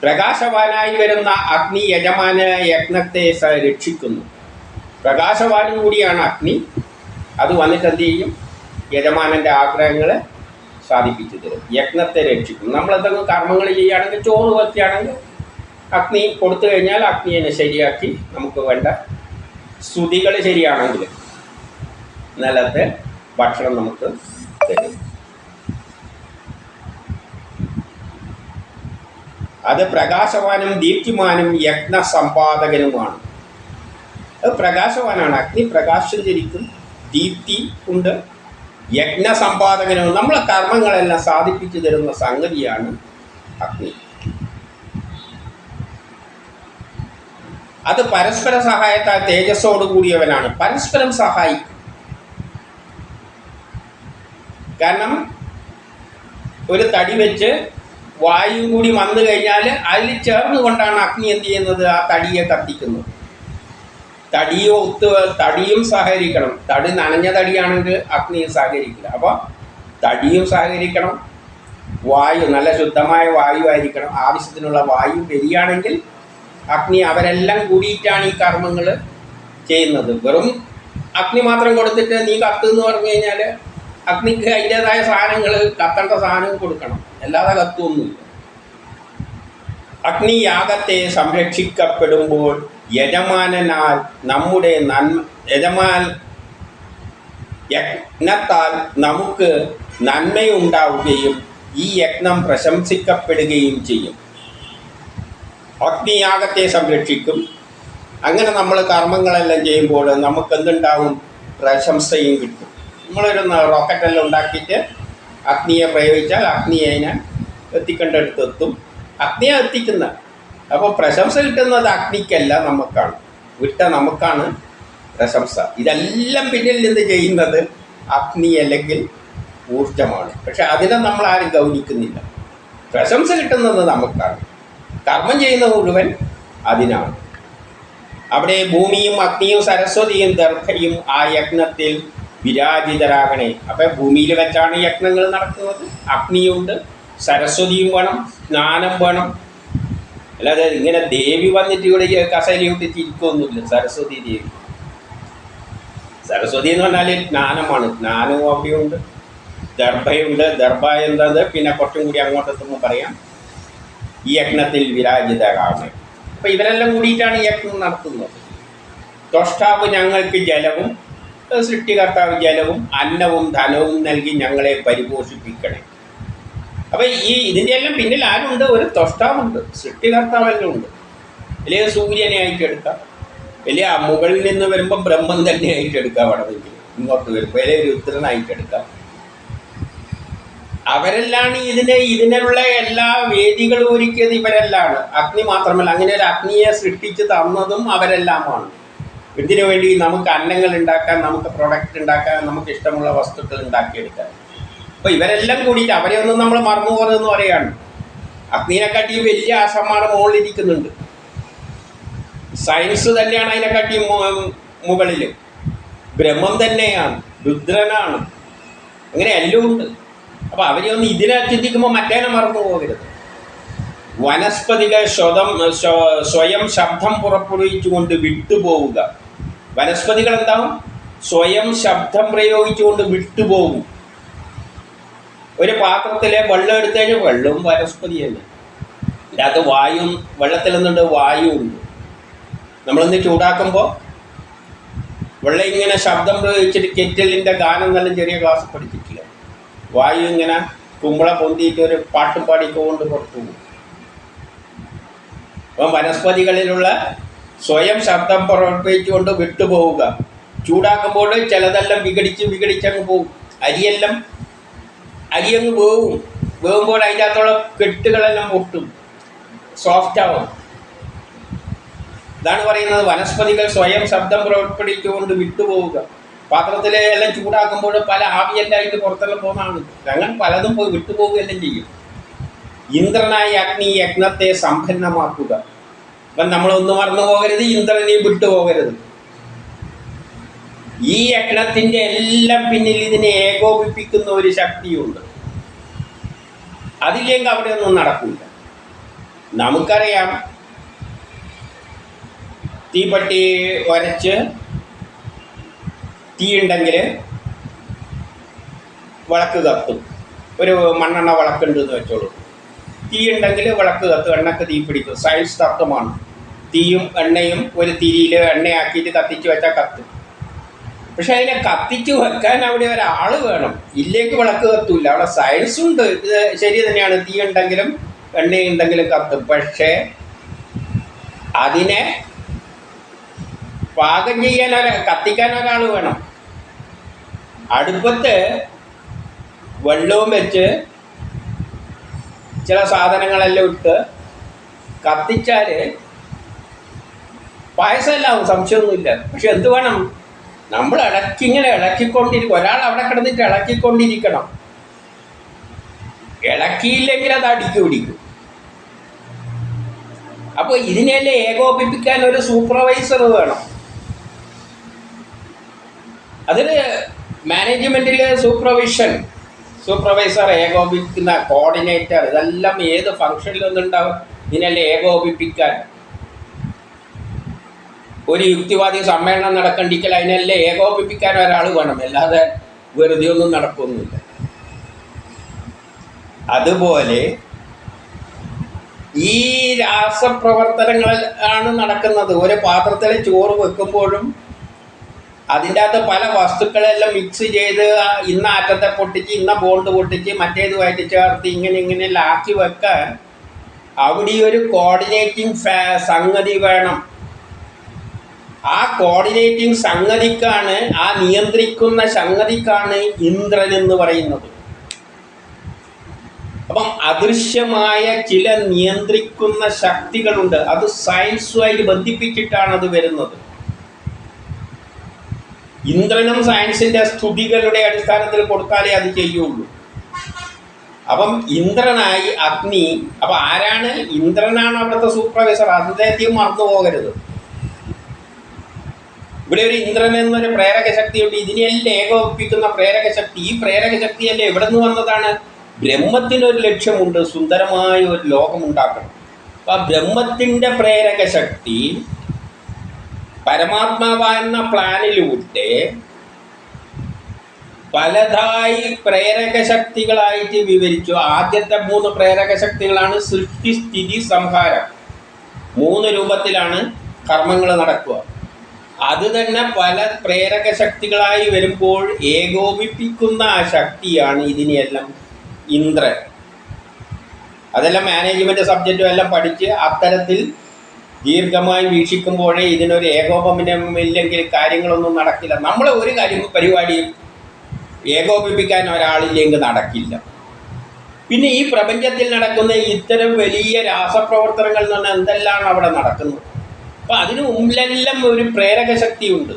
പ്രകാശവാനായി വരുന്ന അഗ്നി യജമാന യജ്ഞത്തെ രക്ഷിക്കുന്നു. പ്രകാശവാനും കൂടിയാണ് അഗ്നി. അത് വന്നിട്ട് എന്ത് ചെയ്യും? യജമാനൻ്റെ ആഗ്രഹങ്ങളെ സാധിപ്പിച്ചു തരും, യജ്ഞത്തെ രക്ഷിക്കും. നമ്മളെന്തെങ്കിലും കർമ്മങ്ങൾ ചെയ്യുകയാണെങ്കിൽ, ചോറ് വയ്ക്കുകയാണെങ്കിൽ അഗ്നി കൊടുത്തു കഴിഞ്ഞാൽ അഗ്നി തന്നെ ശരിയാക്കി നമുക്ക് വേണ്ട സ്തുതികൾ ശരിയാണെങ്കിൽ നിലത്തെ ഭക്ഷണം നമുക്ക് തരും. അത് പ്രകാശവാനും ദീപ്തിമാനും യജ്ഞ സമ്പാദകനുമാണ്. അത് പ്രകാശവാനാണ്. അഗ്നി പ്രകാശം ജനിക്കും, ദീപ്തി ഉണ്ട്, യജ്ഞ സമ്പാദകനും. നമ്മളെ കർമ്മങ്ങളെല്ലാം സാധിപ്പിച്ചു തരുന്ന സംഗതിയാണ് അഗ്നി. അത് പരസ്പര സഹായത്താൽ തേജസ്സോട് കൂടിയവനാണ്. പരസ്പരം സഹായിക്കും. കാരണം ഒരു തടി വെച്ച് വായു കൂടി വന്നു കഴിഞ്ഞാൽ അതിൽ ചേർന്നുകൊണ്ടാണ് അഗ്നി എന്ത് ചെയ്യുന്നത്? ആ തടിയെ കത്തിക്കുന്നത്. തടിയും സഹകരിക്കണം. തടി നനഞ്ഞ തടിയാണെങ്കിൽ അഗ്നിയും സഹകരിക്കില്ല. അപ്പോൾ തടിയും സഹകരിക്കണം, വായു നല്ല ശുദ്ധമായ വായു ആയിരിക്കണം. ആവശ്യത്തിനുള്ള വായു വരികയാണെങ്കിൽ അഗ്നി അവരെല്ലാം കൂടിയിട്ടാണ് ഈ കർമ്മങ്ങൾ ചെയ്യുന്നത്. വെറും അഗ്നി മാത്രം കൊടുത്തിട്ട് നീ കത്തുന്ന് പറഞ്ഞു കഴിഞ്ഞാൽ അഗ്നിക്ക് അതിൻ്റേതായ സാധനങ്ങൾ, കത്തേണ്ട സാധനങ്ങൾ കൊടുക്കണം, അല്ലാതെ കത്തുമൊന്നുമില്ല. അഗ്നി യാഗത്തെ സംരക്ഷിക്കപ്പെടുമ്പോൾ യജമാനനാൽ നമ്മുടെ യജ്ഞത്താൽ നമുക്ക് നന്മയുണ്ടാവുകയും ഈ യജ്ഞം പ്രശംസിക്കപ്പെടുകയും ചെയ്യും. അഗ്നിയാഗത്തെ സംരക്ഷിക്കും. അങ്ങനെ നമ്മൾ കർമ്മങ്ങളെല്ലാം ചെയ്യുമ്പോൾ നമുക്ക് എന്തുണ്ടാവും? പ്രശംസയും കിട്ടും. നമ്മളൊരു റോക്കറ്റെല്ലാം ഉണ്ടാക്കിയിട്ട് അഗ്നിയെ പ്രയോഗിച്ചാൽ അഗ്നി അതിനെ എത്തിക്കേണ്ടടുത്ത് എത്തും. അഗ്നിയെ എത്തിക്കുന്ന. അപ്പോൾ പ്രശംസ കിട്ടുന്നത് അഗ്നിക്കല്ല, നമുക്കാണ്. നമുക്കാണ് പ്രശംസ. ഇതെല്ലാം പിന്നിൽ നിന്ന് ചെയ്യുന്നത് അഗ്നി അല്ലെങ്കിൽ ഊർജമാണ്. പക്ഷെ അതിനെ നമ്മൾ ആരും ഗൗനിക്കുന്നില്ല. പ്രശംസ കിട്ടുന്നത് നമുക്കാണ്. കർമ്മം ചെയ്യുന്ന മുഴുവൻ അതിനാണ്. അവിടെ ഭൂമിയും അഗ്നിയും സരസ്വതിയും ദർഭയും ആ യജ്ഞത്തിൽ വിരാജിതരാകണേ. അപ്പം ഭൂമിയിൽ വെച്ചാണ് യജ്ഞങ്ങൾ നടക്കുന്നത്. അഗ്നിയുണ്ട്, സരസ്വതിയും വേണം, സ്നാനം വേണം. അല്ലാതെ ഇങ്ങനെ ദേവി വന്നിട്ട് ഇവിടെ കസേരയിട്ട് ഇരിക്കൊന്നുമില്ല. സരസ്വതി ദേവി, സരസ്വതി എന്ന് പറഞ്ഞാൽ ജ്ഞാനമാണ്. ജ്ഞാനവും അവിടെയുണ്ട്, ദർഭയുണ്ട്. ദർഭ എന്നത് പിന്നെ കുറച്ചും കൂടി അങ്ങോട്ടെത്തുമ്പോൾ പറയാം. ഈ യജ്ഞത്തിൽ വിരാജിതരാകണേ. അപ്പം ഇവരെല്ലാം കൂടിയിട്ടാണ് ഈ യജ്ഞം നടത്തുന്നത്. ത്വഷ്ടാവ് ഞങ്ങൾക്ക് ജലവും, സൃഷ്ടികർത്താവ് ജലവും അന്നവും ധനവും നൽകി ഞങ്ങളെ പരിപോഷിപ്പിക്കണേ. അപ്പം ഇതിൻ്റെ എല്ലാം പിന്നിൽ ആരുണ്ട്? ഒരു ത്വഷ്ടാവുണ്ട്, സൃഷ്ടികർത്താവെല്ലാം ഉണ്ട്. അല്ലെങ്കിൽ സൂര്യനെ ആയിട്ടെടുക്കാം, അല്ലെങ്കിൽ ആ മുകളിൽ നിന്ന് വരുമ്പം ബ്രഹ്മം തന്നെ ആയിട്ടെടുക്കാം. വേണമെങ്കിൽ ഇങ്ങോട്ട് വരുമ്പോൾ അല്ലെങ്കിൽ ഒരു ഉത്തരനായിട്ടെടുക്കാം. അവരെല്ലാം ഇതിനുള്ള എല്ലാ വേദികളും ഒരുക്കിയത് ഇവരെല്ലാണ്. അഗ്നി മാത്രമല്ല, അങ്ങനെ ഒരു അഗ്നിയെ സൃഷ്ടിച്ച് തന്നതും അവരെല്ലാമാണ്. ഇതിനു വേണ്ടി നമുക്ക് അന്നങ്ങൾ ഉണ്ടാക്കാൻ, നമുക്ക് പ്രൊഡക്റ്റ് ഉണ്ടാക്കാൻ, നമുക്ക് ഇഷ്ടമുള്ള വസ്തുക്കൾ ഉണ്ടാക്കിയെടുക്കാൻ. അപ്പോൾ ഇവരെല്ലാം കൂടിയിട്ട് അവരെ ഒന്നും നമ്മൾ മറന്നു പോകുന്നതെന്ന് പറയാണ്. അഗ്നിനെക്കാട്ടി വലിയ ആശമാർ മുകളിലിരിക്കുന്നുണ്ട്. സയൻസ് തന്നെയാണ് അതിനെക്കാട്ടി മുകളിൽ. ബ്രഹ്മം തന്നെയാണ്, രുദ്രനാണ്, അങ്ങനെ എല്ലാം ഉണ്ട്. അപ്പം അവരെ ഒന്ന് ഇതിനെ ചിന്തിക്കുമ്പോൾ മറ്റേനെ മറന്നു പോകരുത്. വനസ്പതികൾ സ്വയം ശബ്ദം പുറപ്പെടുവിച്ചുകൊണ്ട് വിട്ടുപോവുക. വനസ്പതികൾ എന്താവും? സ്വയം ശബ്ദം പ്രയോഗിച്ചുകൊണ്ട് വിട്ടുപോകും. ഒരു പാത്രത്തിലെ വെള്ളം എടുത്തു കഴിഞ്ഞാൽ വെള്ളവും വനസ്പതി തന്നെ. ഇതിനകത്ത് വായു, വെള്ളത്തിൽ നിന്നുണ്ട് വായു ഉണ്ട്. നമ്മളൊന്ന് ചൂടാക്കുമ്പോൾ വെള്ളം ഇങ്ങനെ ശബ്ദം പ്രയോഗിച്ചിട്ട് കെറ്റലിൻ്റെ ഗാനം നല്ല ചെറിയ ക്ലാസ് പഠിച്ചിട്ടില്ല. വായു ഇങ്ങനെ കുമ്പള പൊന്തിയിട്ട് ഒരു പാട്ടും പാടിക്കൊണ്ട് പുറത്തു പോകും. അപ്പം വനസ്പതികളിലുള്ള സ്വയം ശബ്ദം പുറപ്പെടുവിച്ചുകൊണ്ട് വിട്ടുപോവുക. ചൂടാക്കുമ്പോൾ ചിലതെല്ലാം വിഘടിച്ചങ്ങ് പോകും. അരിയങ്ങ് വേവും. വേവുമ്പോൾ അതിൻ്റെ അകത്തുള്ള കെട്ടുകളെല്ലാം പൊട്ടും, സോഫ്റ്റ് ആവും. ഇതാണ് പറയുന്നത്, വനസ്പതികൾ സ്വയം ശബ്ദം പുറപ്പെടുവിച്ചുകൊണ്ട് വിട്ടുപോവുക. പാത്രത്തിലെ എല്ലാം ചൂടാക്കുമ്പോൾ പല ആവിയെല്ലായിട്ട് പുറത്തെല്ലാം പോകുന്നതാണ്. അങ്ങനെ പലതും പോയി വിട്ടുപോവുകയെല്ലാം ചെയ്യും. ഇന്ദ്രനായ അഗ്നി യജ്ഞത്തെ സമ്പന്നമാക്കുക. അപ്പം നമ്മളൊന്നും മറന്നു പോകരുത്, ഇന്ദ്രനെയും വിട്ടുപോകരുത്. ഈ യജ്ഞത്തിൻ്റെ എല്ലാം പിന്നിൽ ഇതിനെ ഏകോപിപ്പിക്കുന്ന ഒരു ശക്തിയുണ്ട്. അതില്ലെങ്കിൽ അവിടെ ഒന്നും നടക്കില്ല. നമുക്കറിയാം, തീപ്പട്ടി ഉരച്ച് തീയുണ്ടെങ്കിൽ വിളക്ക് കത്തും. ഒരു മണ്ണെണ്ണ വിളക്കുണ്ടെന്ന് വെച്ചോളൂ. തീയുണ്ടെങ്കിൽ വിളക്ക് കത്തും, എണ്ണക്ക് തീ പിടിക്കും. സയൻസ് തത്വമാണ്. തീയും എണ്ണയും ഒരു തിരിയിൽ എണ്ണയാക്കിയിട്ട് കത്തിച്ച് വെച്ചാൽ കത്തും. പക്ഷെ അതിനെ കത്തിച്ച് വെക്കാൻ അവിടെ ഒരാൾ വേണം, ഇല്ലെങ്കിൽ വിളക്ക് കത്തൂല്ല. അവിടെ സയൻസും ഉണ്ട്. ഇത് ശരി തന്നെയാണ്, തീ ഉണ്ടെങ്കിലും എണ്ണയുണ്ടെങ്കിലും കത്തും. പക്ഷേ അതിനെ പാകം ചെയ്യാൻ കത്തിക്കാൻ ഒരാൾ വേണം. അടുപ്പത്ത് വെള്ളവും വെച്ച് ചില സാധനങ്ങളെല്ലാം ഇട്ട് കത്തിച്ചാൽ പായസമെല്ലാം സംശയമൊന്നുമില്ല. പക്ഷെ എന്ത് വേണം? നമ്മൾ ഇങ്ങനെ ഇളക്കിക്കൊണ്ടിരിക്കും. ഒരാൾ അവിടെ കിടന്നിട്ട് ഇളക്കിക്കൊണ്ടിരിക്കണം. ഇളക്കിയില്ലെങ്കിൽ അത് അടിക്ക് പിടിക്കും. അപ്പോൾ ഇതിനെല്ലാം ഏകോപിപ്പിക്കാൻ ഒരു സൂപ്പർവൈസർ വേണം. അതിന് മാനേജ്മെൻറ്റിൽ സൂപ്പർവൈസർ, ഏകോപിപ്പിക്കുന്ന കോർഡിനേറ്റർ, ഇതെല്ലാം ഏത് ഫംഗ്ഷനിലൊന്നുണ്ടാവും ഇതിനെല്ലാം ഏകോപിപ്പിക്കാൻ. ഒരു യുക്തിവാദി സമ്മേളനം നടക്കണ്ടെങ്കിൽ അതിനെല്ലാം ഏകോപിപ്പിക്കാൻ ഒരാൾ വേണം, അല്ലാതെ വെറുതെ ഒന്നും നടക്കൊന്നുമില്ല. അതുപോലെ ഈ രാസപ്രവർത്തനങ്ങൾ ആണ് നടക്കുന്നത്. ഒരു പാത്രത്തിൽ ചോറ് വെക്കുമ്പോഴും അതിൻ്റെ അകത്ത് പല വസ്തുക്കളെല്ലാം മിക്സ് ചെയ്ത് ഇന്ന അറ്റത്തെ പൊട്ടിച്ച് ഇന്ന ബോണ്ട് പൊട്ടിച്ച് മറ്റേതുമായിട്ട് ചേർത്ത് ഇങ്ങനെയെല്ലാം ആക്കി വെക്കാൻ അവിടെ ഒരു കോർഡിനേറ്റിംഗ് സംഗതി വേണം. ആ കോർഡിനേറ്റിംഗ് സംഗതിക്കാണ്, ആ നിയന്ത്രിക്കുന്ന സംഗതിക്കാണ് ഇന്ദ്രൻ എന്ന് പറയുന്നത്. അപ്പം അദൃശ്യമായ ചില നിയന്ത്രിക്കുന്ന ശക്തികളുണ്ട്. അത് സയൻസുമായിട്ട് ബന്ധിപ്പിച്ചിട്ടാണ് അത് വരുന്നത്. ഇന്ദ്രനും സയൻസിൻ്റെ സ്തുതികളുടെ അടിസ്ഥാനത്തിൽ കൊടുത്താലേ അത് ചെയ്യുള്ളൂ. അപ്പം ഇന്ദ്രനായി അഗ്നി. അപ്പം ആരാണ്? ഇന്ദ്രനാണ് അവിടുത്തെ സൂപ്പർവൈസർ. അദ്ദേഹത്തെയും മറന്നു പോകരുത്. ഇവിടെ ഒരു ഇന്ദ്രൻ എന്നൊരു പ്രേരക ശക്തിയുണ്ട്. ഇതിനെല്ലാം ഏകോപിപ്പിക്കുന്ന പ്രേരക ശക്തി. ഈ പ്രേരക ശക്തിയല്ലേ എവിടെ നിന്ന് വന്നതാണ്? ബ്രഹ്മത്തിനൊരു ലക്ഷ്യമുണ്ട്, സുന്ദരമായ ഒരു ലോകമുണ്ടാക്കണം. അപ്പം ആ ബ്രഹ്മത്തിൻ്റെ പ്രേരക ശക്തി പരമാത്മാവെന്ന പ്ലാനിലൂടെ പലതായി പ്രേരക ശക്തികളായിട്ട് വിവരിച്ചു. ആദ്യത്തെ 3 പ്രേരക ശക്തികളാണ് സൃഷ്ടി, സ്ഥിതി, സംഹാരം. 3 രൂപത്തിലാണ് കർമ്മങ്ങൾ നടക്കുക. അത് തന്നെ പല പ്രേരക ശക്തികളായി വരുമ്പോൾ ഏകോപിപ്പിക്കുന്ന ആ ശക്തിയാണ് ഇതിനെയെല്ലാം ഇന്ദ്രൻ. അതെല്ലാം മാനേജ്മെൻറ്റ് സബ്ജക്റ്റും എല്ലാം പഠിച്ച് അത്തരത്തിൽ ദീർഘമായി വീക്ഷിക്കുമ്പോഴേ ഇതിനൊരു ഏകോപനമില്ലെങ്കിൽ കാര്യങ്ങളൊന്നും നടക്കില്ല. നമ്മളെ ഒരു പരിപാടിയും ഏകോപിപ്പിക്കാൻ ഒരാളില്ലെങ്കിൽ നടക്കില്ല. പിന്നെ ഈ പ്രപഞ്ചത്തിൽ നടക്കുന്ന ഇത്തരം വലിയ രാസപ്രവർത്തനങ്ങൾ എന്ന് പറഞ്ഞാൽ എന്തെല്ലാം അവിടെ നടക്കുന്നത്. അപ്പം അതിന് മുമ്പിലെല്ലാം ഒരു പ്രേരക ശക്തിയുണ്ട്.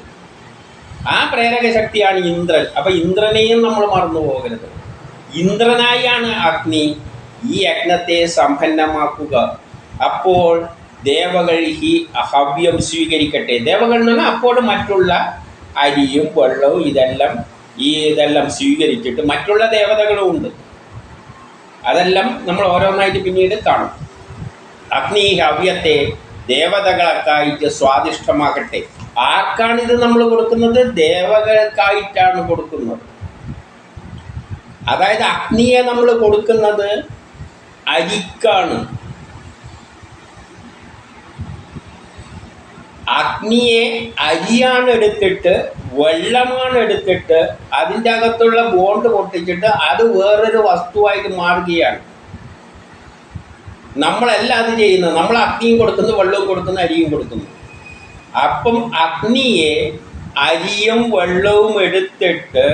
ആ പ്രേരക ശക്തിയാണ് ഇന്ദ്രൻ. അപ്പം ഇന്ദ്രനെയും നമ്മൾ മറന്നു പോകരുത്. ഇന്ദ്രനായാണ് അഗ്നി ഈ യജ്ഞത്തെ സമ്പന്നമാക്കുക. അപ്പോൾ ദേവകൾ ഈ ഹവ്യം സ്വീകരിക്കട്ടെ. ദേവകൾ എന്ന് പറഞ്ഞാൽ അപ്പോൾ മറ്റുള്ള അരിയും വെള്ളവും ഇതെല്ലാം സ്വീകരിച്ചിട്ട് മറ്റുള്ള ദേവതകളും ഉണ്ട്. അതെല്ലാം നമ്മൾ ഓരോന്നായിട്ട് പിന്നീട് കാണും. അഗ്നി ഹവ്യത്തെ ദേവതകൾക്കായിട്ട് സ്വാദിഷ്ടമാകട്ടെ. ആർക്കാണിത് നമ്മൾ കൊടുക്കുന്നത്? ദേവതകൾക്കായിട്ടാണ് കൊടുക്കുന്നത്. അതായത് അഗ്നിയെ നമ്മൾ കൊടുക്കുന്നത് അരിക്കാണ്. അഗ്നിയെ അരിയാണ് എടുത്തിട്ട് വെള്ളമാണ് എടുത്തിട്ട് അതിൻ്റെ അകത്തുള്ള ബോണ്ട് പൊട്ടിച്ചിട്ട് അത് വേറൊരു വസ്തുവായിട്ട് മാറുകയാണ്. നമ്മളല്ല അത് ചെയ്യുന്നത്. നമ്മൾ അഗ്നിയും കൊടുക്കുന്നു, വെള്ളവും കൊടുക്കുന്നു, അരിയും കൊടുക്കുന്നു. അപ്പം അഗ്നിയെ അരിയും വെള്ളവും എടുത്തിട്ട്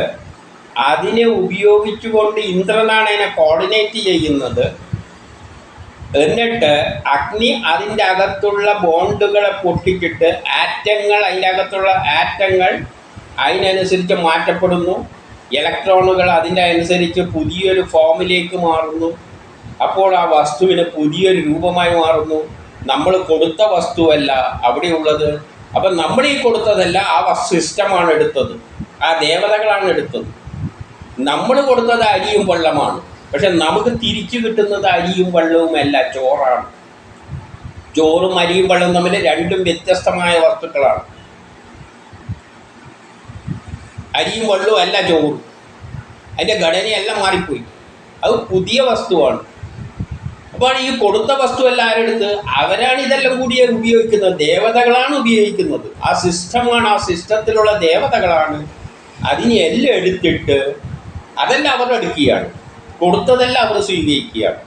അതിനെ ഉപയോഗിച്ചുകൊണ്ട് ഇന്ദ്രനാണ് അതിനെ കോർഡിനേറ്റ് ചെയ്യുന്നത്. എന്നിട്ട് അഗ്നി അതിൻ്റെ അകത്തുള്ള ബോണ്ടുകളെ പൊട്ടിച്ചിട്ട് അതിൻ്റെ അകത്തുള്ള ആറ്റങ്ങൾ അതിനനുസരിച്ച് മാറ്റപ്പെടുന്നു. ഇലക്ട്രോണുകൾ അതിൻ്റെ അനുസരിച്ച് പുതിയൊരു ഫോമിലേക്ക് മാറുന്നു. അപ്പോൾ ആ വസ്തുവിന് പുതിയൊരു രൂപമായി മാറുന്നു. നമ്മൾ കൊടുത്ത വസ്തുവല്ല അവിടെയുള്ളത്. അപ്പം നമ്മൾ ഈ കൊടുത്തതല്ല, ആ സിസ്റ്റമാണ് എടുത്തത്, ആ ദേവതകളാണ് എടുത്തത്. നമ്മൾ കൊടുത്തത് അരിയും വെള്ളമാണ്. പക്ഷെ നമുക്ക് തിരിച്ചു കിട്ടുന്നത് അരിയും വെള്ളവുമല്ല, ചോറാണ്. ചോറും അരിയും വെള്ളവും തമ്മിൽ രണ്ടും വ്യത്യസ്തമായ വസ്തുക്കളാണ്. അരിയും വെള്ളവും അല്ല ചോറ്. അതിൻ്റെ ഘടനയെല്ലാം മാറിപ്പോയി. അത് പുതിയ വസ്തുവാണ്. അപ്പോൾ ഈ കൊടുത്ത വസ്തുവല്ല ആരെടുത്ത്? അവരാണ് ഇതെല്ലാം കൂടി ഉപയോഗിക്കുന്നത്. ദേവതകളാണ് ഉപയോഗിക്കുന്നത്. ആ സിസ്റ്റമാണ്, ആ സിസ്റ്റത്തിലുള്ള ദേവതകളാണ് അതിനെ എല്ലാം എടുത്തിട്ട് അതെല്ലാം അവർ എടുക്കുകയാണ്. കൊടുത്തതെല്ലാം അവർ സ്വീകരിക്കുകയാണ്.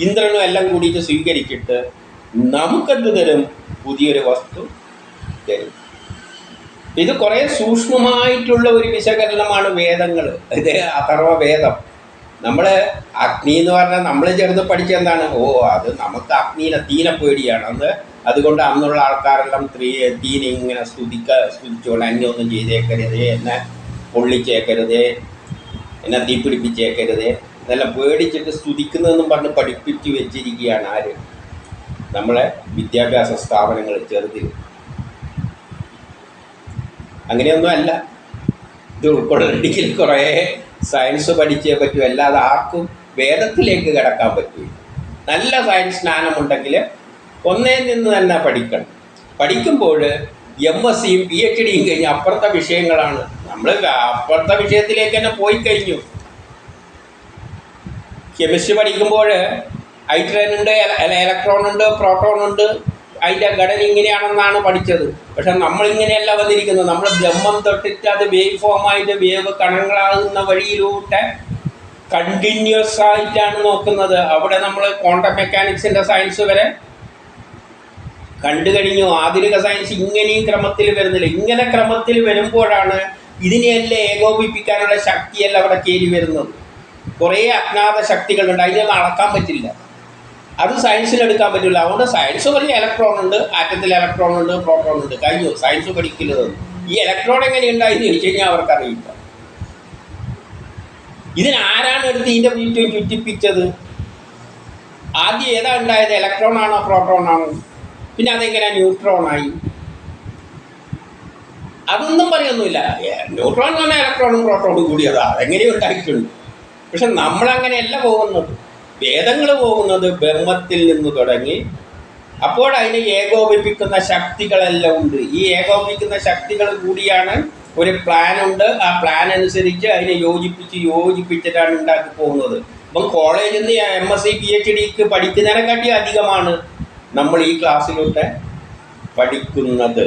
ഇന്ദ്രനും എല്ലാം കൂടിയിട്ട് സ്വീകരിച്ചിട്ട് നമുക്കെന്ത് തരും? പുതിയൊരു വസ്തു തരും. ഇത് കുറേ സൂക്ഷ്മമായിട്ടുള്ള ഒരു വിശകലനമാണ് വേദങ്ങൾ. ഇത് അഥർവവേദം. നമ്മൾ അഗ്നി എന്ന് പറഞ്ഞാൽ നമ്മൾ ചെറുത് പഠിച്ചെന്താണ്? അത് നമുക്ക് അഗ്നിയിലെ തീനെ പേടിയാണ്. അതുകൊണ്ട് അന്നുള്ള ആൾക്കാരെല്ലാം തീനെ ഇങ്ങനെ സ്തുതിച്ചോളാം, എന്നെ ഒന്നും ചെയ്തേക്കരുത്, എന്നെ പൊള്ളിച്ചേക്കരുത്, എന്നെ തീപിടിപ്പിച്ചേക്കരുത് എന്നെല്ലാം പേടിച്ചിട്ട് സ്തുതിക്കുന്നതെന്നും പറഞ്ഞ് പഠിപ്പിച്ച് വെച്ചിരിക്കുകയാണ് ആര്? നമ്മളെ വിദ്യാഭ്യാസ സ്ഥാപനങ്ങൾ ചെറുതിൽ. അങ്ങനെയൊന്നും അല്ല. ഇത് ഉൾക്കൊള്ളണമെങ്കിൽ കുറേ സയൻസ് പഠിച്ചേ പറ്റൂ. അല്ലാതെ ആർക്കും വേദത്തിലേക്ക് കിടക്കാൻ പറ്റില്ല. നല്ല സയൻസ് ജ്ഞാനമുണ്ടെങ്കിൽ ഒന്നേ നിന്ന് തന്നെ പഠിക്കണം. പഠിക്കുമ്പോൾ MSCയും PhDയും കഴിഞ്ഞ് അപ്പുറത്തെ വിഷയങ്ങളാണ്. നമ്മൾ അപ്പുറത്തെ വിഷയത്തിലേക്ക് തന്നെ പോയി കഴിഞ്ഞു. കെമിസ്ട്രി പഠിക്കുമ്പോൾ ഹൈഡ്രജൻ ഉണ്ട്, ഇലക്ട്രോൺ ഉണ്ട്, പ്രോട്ടോൺ ഉണ്ട്, അതിൻ്റെ ഘടന ഇങ്ങനെയാണെന്നാണ് പഠിച്ചത്. പക്ഷെ നമ്മളിങ്ങനെയല്ല വന്നിരിക്കുന്നത്. നമ്മൾ ബ്രഹ്മം തൊട്ടിട്ട് അത് വേവ് ഫോമായിട്ട് വേവ് കണങ്ങളാകുന്ന വഴിയിലൂടെ കണ്ടിന്യൂസ് ആയിട്ടാണ് നോക്കുന്നത്. അവിടെ നമ്മൾ ക്വാണ്ടം മെക്കാനിക്സിൻ്റെ സയൻസ് വരെ കണ്ടു കഴിഞ്ഞു. ആധുനിക സയൻസ് ഇങ്ങനെയും ക്രമത്തിൽ വരുന്നില്ല. ഇങ്ങനെ ക്രമത്തിൽ വരുമ്പോഴാണ് ഇതിനെയെല്ലാം ഏകോപിപ്പിക്കാനുള്ള ശക്തിയല്ല അവിടെ കയറി വരുന്നത്. കുറേ അജ്ഞാത ശക്തികളുണ്ട്, അതിനൊന്നും അളക്കാൻ പറ്റില്ല. അത് സയൻസിലെടുക്കാൻ പറ്റില്ല. അതുകൊണ്ട് സയൻസ് പറഞ്ഞ ഇലക്ട്രോൺ ഉണ്ട്, ആറ്റത്തിൽ ഇലക്ട്രോൺ ഉണ്ട്, പ്രോട്ടോൺ ഉണ്ട്, കഴിഞ്ഞു. സയൻസ് പഠിക്കുന്നത് ഈ ഇലക്ട്രോൺ എങ്ങനെ ഉണ്ടായെന്ന് ചോദിച്ചു കഴിഞ്ഞാൽ അവർക്കറിയില്ല. ഇതിനാരാണ് എടുത്ത് ഇതിൻ്റെ വീട്ടിൽ ചുറ്റിപ്പിച്ചത്? ആദ്യം ഏതാ ഉണ്ടായത്? ഇലക്ട്രോൺ ആണോ പ്രോട്ടോൺ ആണോ? പിന്നെ അതെങ്ങനെ ന്യൂട്രോണായി? അതൊന്നും പറയൊന്നുമില്ല. ന്യൂട്രോൺ എന്ന് പറഞ്ഞാൽ ഇലക്ട്രോണും പ്രോട്ടോണും കൂടിയതാ, അതെങ്ങനെ ഉണ്ടായിട്ടുണ്ട്. പക്ഷെ നമ്മളങ്ങനെയല്ല പോകുന്നത്. വേദങ്ങൾ പോകുന്നത് ബ്രഹ്മത്തിൽ നിന്ന് തുടങ്ങി. അപ്പോൾ അതിനെ ഏകോപിപ്പിക്കുന്ന ശക്തികളെല്ലാം ഉണ്ട്. ഈ ഏകോപിപ്പിക്കുന്ന ശക്തികൾ കൂടിയാണ് ഒരു പ്ലാനുണ്ട്. ആ പ്ലാൻ അനുസരിച്ച് അതിനെ യോജിപ്പിച്ചിട്ടാണ് ഉണ്ടാക്കി പോകുന്നത്. അപ്പം കോളേജിൽ നിന്ന് MSc PhDക്ക് പഠിക്കുന്നതിനെക്കാട്ടി അധികമാണ് നമ്മൾ ഈ ക്ലാസ്സിലൂടെ പഠിക്കുന്നത്.